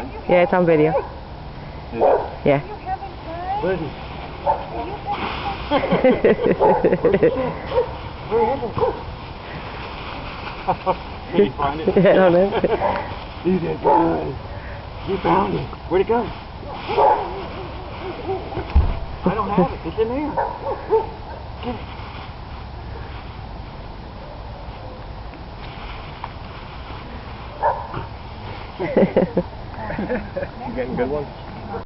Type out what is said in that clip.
on? Yeah, it's on video. Is it? Yeah. Where is he? Where is he? Can you find it? I don't know. You did good. You found it. Where'd it go? I don't have it. It's in there. Get it. You getting good ones?